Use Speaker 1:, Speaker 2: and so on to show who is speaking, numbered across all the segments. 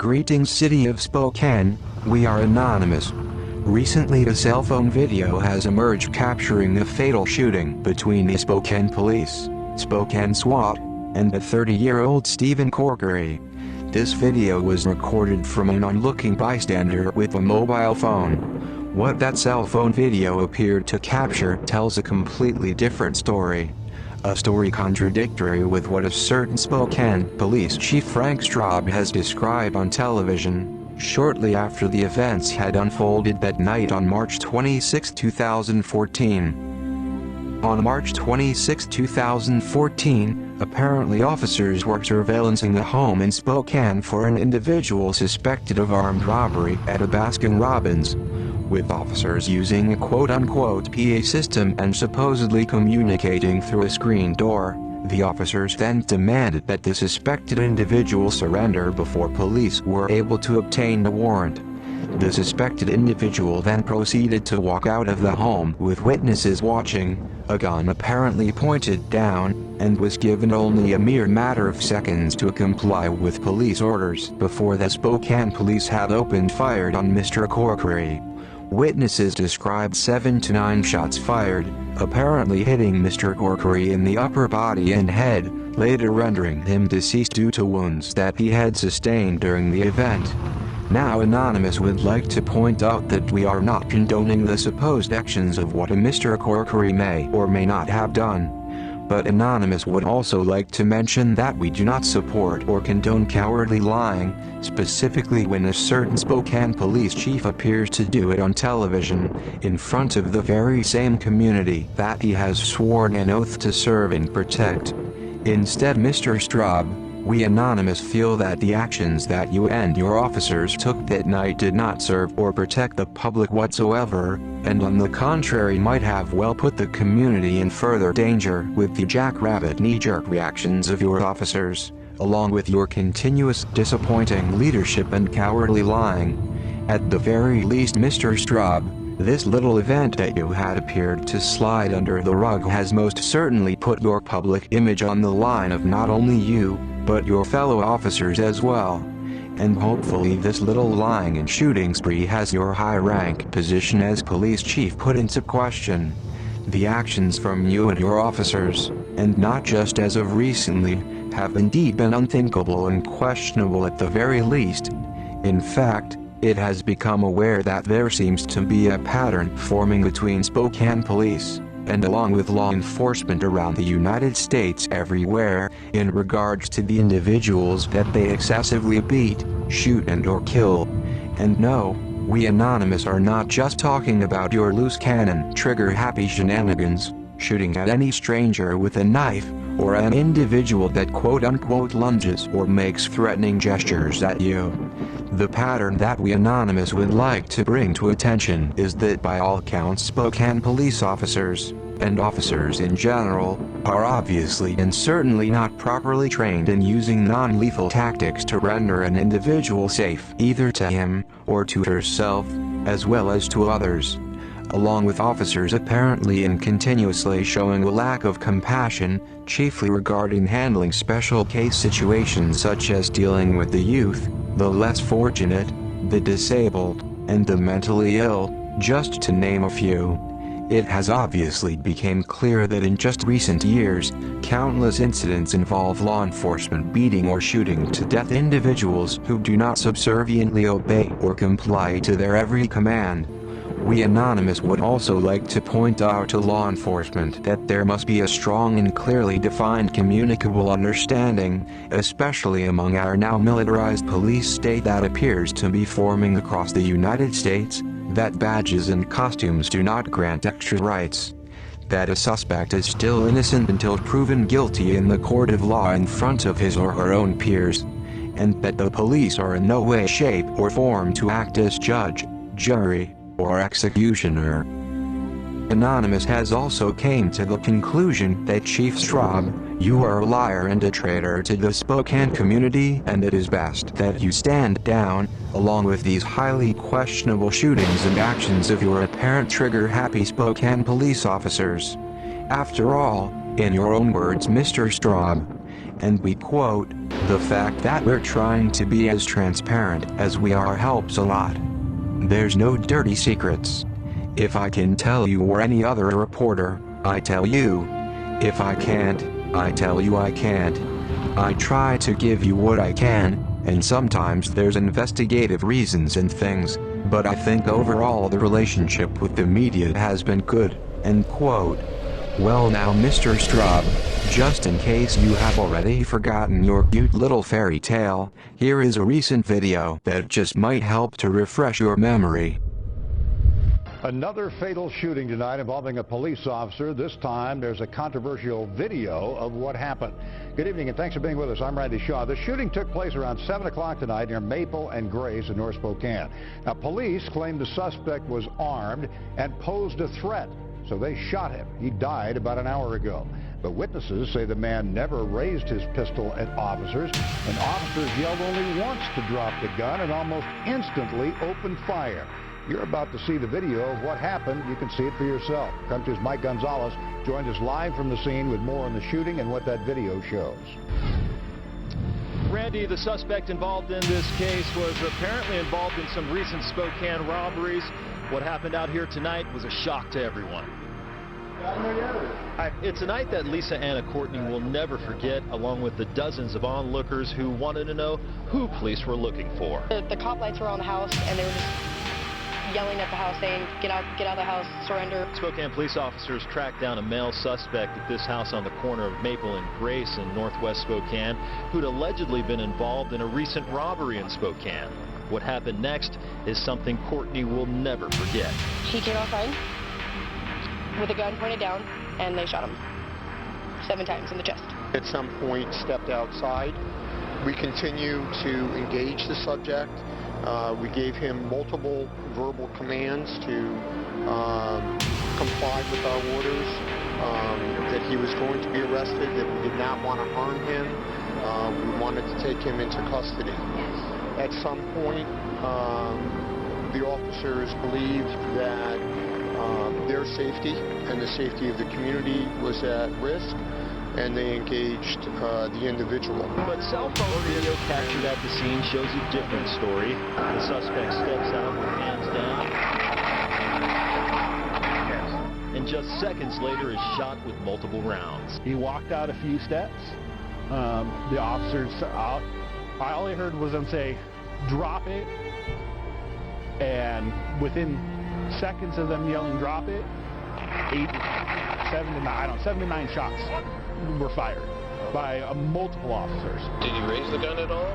Speaker 1: Greetings City of Spokane, we are anonymous. Recently a cell phone video has emerged capturing a fatal shooting between the Spokane Police, Spokane SWAT, and a 30-year-old Stephen Corkery. This video was recorded from an onlooking bystander with a mobile phone. What that cell phone video appeared to capture tells a completely different story. A story contradictory with what a certain Spokane Police Chief Frank Straub has described on television, shortly after the events had unfolded that night on March 26, 2014. On March 26, 2014, apparently officers were surveillancing a home in Spokane for an individual suspected of armed robbery at a Baskin-Robbins, with officers using a quote-unquote PA system and supposedly communicating through a screen door. The officers then demanded that the suspected individual surrender before police were able to obtain a warrant. The suspected individual then proceeded to walk out of the home with witnesses watching, a gun apparently pointed down, and was given only a mere matter of seconds to comply with police orders before the Spokane police had opened fire on Mr. Corkery. Witnesses described 7 to 9 shots fired, apparently hitting Mr. Corkery in the upper body and head, later rendering him deceased due to wounds that he had sustained during the event. Now Anonymous would like to point out that we are not condoning the supposed actions of what a Mr. Corkery may or may not have done. But Anonymous would also like to mention that we do not support or condone cowardly lying, specifically when a certain Spokane police chief appears to do it on television, in front of the very same community that he has sworn an oath to serve and protect. Instead, Mr. Straub, we Anonymous feel that the actions that you and your officers took that night did not serve or protect the public whatsoever, and on the contrary might have well put the community in further danger with the jackrabbit knee-jerk reactions of your officers, along with your continuous disappointing leadership and cowardly lying. At the very least, Mr. Straub, this little event that you had appeared to slide under the rug has most certainly put your public image on the line of not only you, but your fellow officers as well. And hopefully this little lying and shooting spree has your high-rank position as police chief put into question. The actions from you and your officers, and not just as of recently, have indeed been unthinkable and questionable at the very least. In fact, it has become aware that there seems to be a pattern forming between Spokane police, and along with law enforcement around the United States everywhere, in regards to the individuals that they excessively beat, shoot and/or kill. And no, we Anonymous are not just talking about your loose cannon, trigger-happy shenanigans, shooting at any stranger with a knife, or an individual that quote-unquote lunges or makes threatening gestures at you. The pattern that we Anonymous would like to bring to attention is that by all accounts Spokane police officers, and officers in general, are obviously and certainly not properly trained in using non-lethal tactics to render an individual safe either to him, or to herself, as well as to others. Along with officers apparently and continuously showing a lack of compassion, chiefly regarding handling special case situations such as dealing with the youth, the less fortunate, the disabled, and the mentally ill, just to name a few. It has obviously become clear that in just recent years, countless incidents involve law enforcement beating or shooting to death individuals who do not subserviently obey or comply to their every command. We Anonymous would also like to point out to law enforcement that there must be a strong and clearly defined communicable understanding, especially among our now militarized police state that appears to be forming across the United States, that badges and costumes do not grant extra rights, that a suspect is still innocent until proven guilty in the court of law in front of his or her own peers, and that the police are in no way, shape, or form to act as judge, jury, or executioner. Anonymous has also came to the conclusion that Chief Straub, you are a liar and a traitor to the Spokane community, and it is best that you stand down, along with these highly questionable shootings and actions of your apparent trigger-happy Spokane police officers. After all, in your own words, Mr. Straub, and we quote, "The fact that we're trying to be as transparent as we are helps a lot. There's no dirty secrets. If I can tell you or any other reporter, I tell you. If I can't, I tell you I can't. I try to give you what I can, and sometimes there's investigative reasons and things, but I think overall the relationship with the media has been good," end quote. Well now Mr. Straub, just in case you have already forgotten your cute little fairy tale, here is a recent video that just might help to refresh your memory.
Speaker 2: Another fatal shooting tonight involving a police officer. This time there's a controversial video of what happened. Good evening and thanks for being with us. I'm Randy Shaw. The shooting took place around 7 o'clock tonight near Maple and Grace in North Spokane. Now police claim the suspect was armed and posed a threat, so they shot him. He died about an hour ago. But witnesses say the man never raised his pistol at officers, and officers yelled only once to drop the gun and almost instantly opened fire. You're about to see the video of what happened. You can see it for yourself. KREM 2's Mike Gonzalez joined us live from the scene with more on the shooting and what that video shows.
Speaker 3: Randy, the suspect involved in this case was apparently involved in some recent Spokane robberies. What happened out here tonight was a shock to everyone. It's a night that Lisa Anna Courtney will never forget, along with the dozens of onlookers who wanted to know who police were looking for.
Speaker 4: The cop lights were on the house, and they were just yelling at the house saying, get out of the house, surrender.
Speaker 3: Spokane police officers tracked down a male suspect at this house on the corner of Maple and Grace in northwest Spokane, who'd allegedly been involved in a recent robbery in Spokane. What happened next is something Courtney will never forget.
Speaker 4: He came outside with a gun pointed down, and they shot him 7 times in the chest.
Speaker 5: At some point stepped outside. We continue to engage the subject. We gave him multiple verbal commands to comply with our orders, that he was going to be arrested, that we did not want to harm him. We wanted to take him into custody. At some point, the officers believed that their safety and the safety of the community was at risk, and they engaged the individual.
Speaker 3: But cell phone video captured at the scene shows a different story. The suspect steps out with hands down, and just seconds later is shot with multiple rounds.
Speaker 6: He walked out a few steps. The officers out. All I heard was them say, "Drop it," and within seconds of them yelling "drop it," 7 to 9 shots were fired by multiple officers.
Speaker 5: Did he raise the gun at all?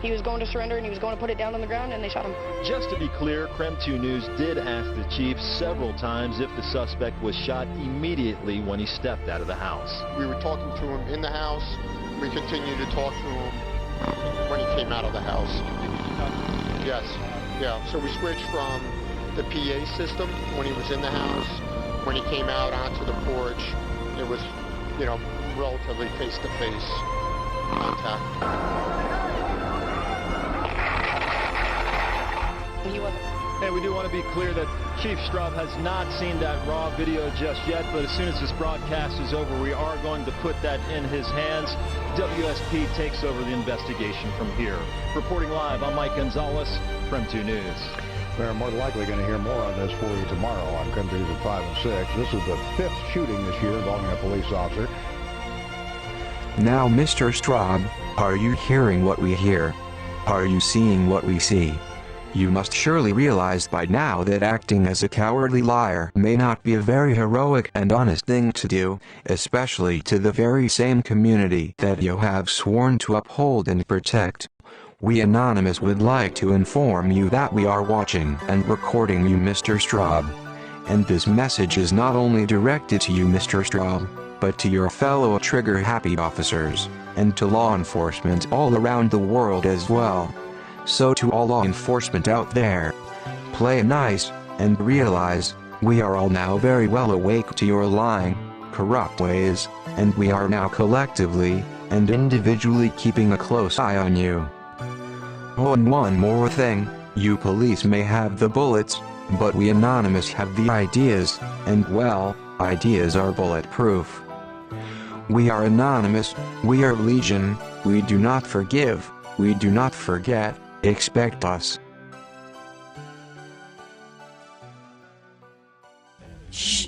Speaker 4: He was going to surrender, and he was going to put it down on the ground, and they shot him.
Speaker 3: Just to be clear, KREM 2 News did ask the chief several times if the suspect was shot immediately when he stepped out of the house.
Speaker 5: We were talking to him in the house. We continued to talk to him when he came out of the house. Yes. Yeah. So we switched from the PA system when he was in the house. When he came out onto the porch, it was, relatively face-to-face contact.
Speaker 4: He wasn't.
Speaker 3: And we do want to be clear that Chief Straub has not seen that raw video just yet, but as soon as this broadcast is over, we are going to put that in his hands. WSP takes over the investigation from here. Reporting live, I'm Mike Gonzalez, KREM 2 News.
Speaker 2: We're more than likely going to hear more on this for you tomorrow on KREM 2 at 5 and 6. This is the 5th shooting this year involving a police officer.
Speaker 1: Now Mr. Straub, are you hearing what we hear? Are you seeing what we see? You must surely realize by now that acting as a cowardly liar may not be a very heroic and honest thing to do, especially to the very same community that you have sworn to uphold and protect. We Anonymous would like to inform you that we are watching and recording you, Mr. Straub. And this message is not only directed to you, Mr. Straub, but to your fellow trigger-happy officers, and to law enforcement all around the world as well. So to all law enforcement out there, play nice, and realize, we are all now very well awake to your lying, corrupt ways, and we are now collectively, and individually keeping a close eye on you. Oh, and one more thing, you police may have the bullets, but we Anonymous have the ideas, and well, ideas are bulletproof. We are anonymous, we are legion, we do not forgive, we do not forget, expect us.
Speaker 7: Shh.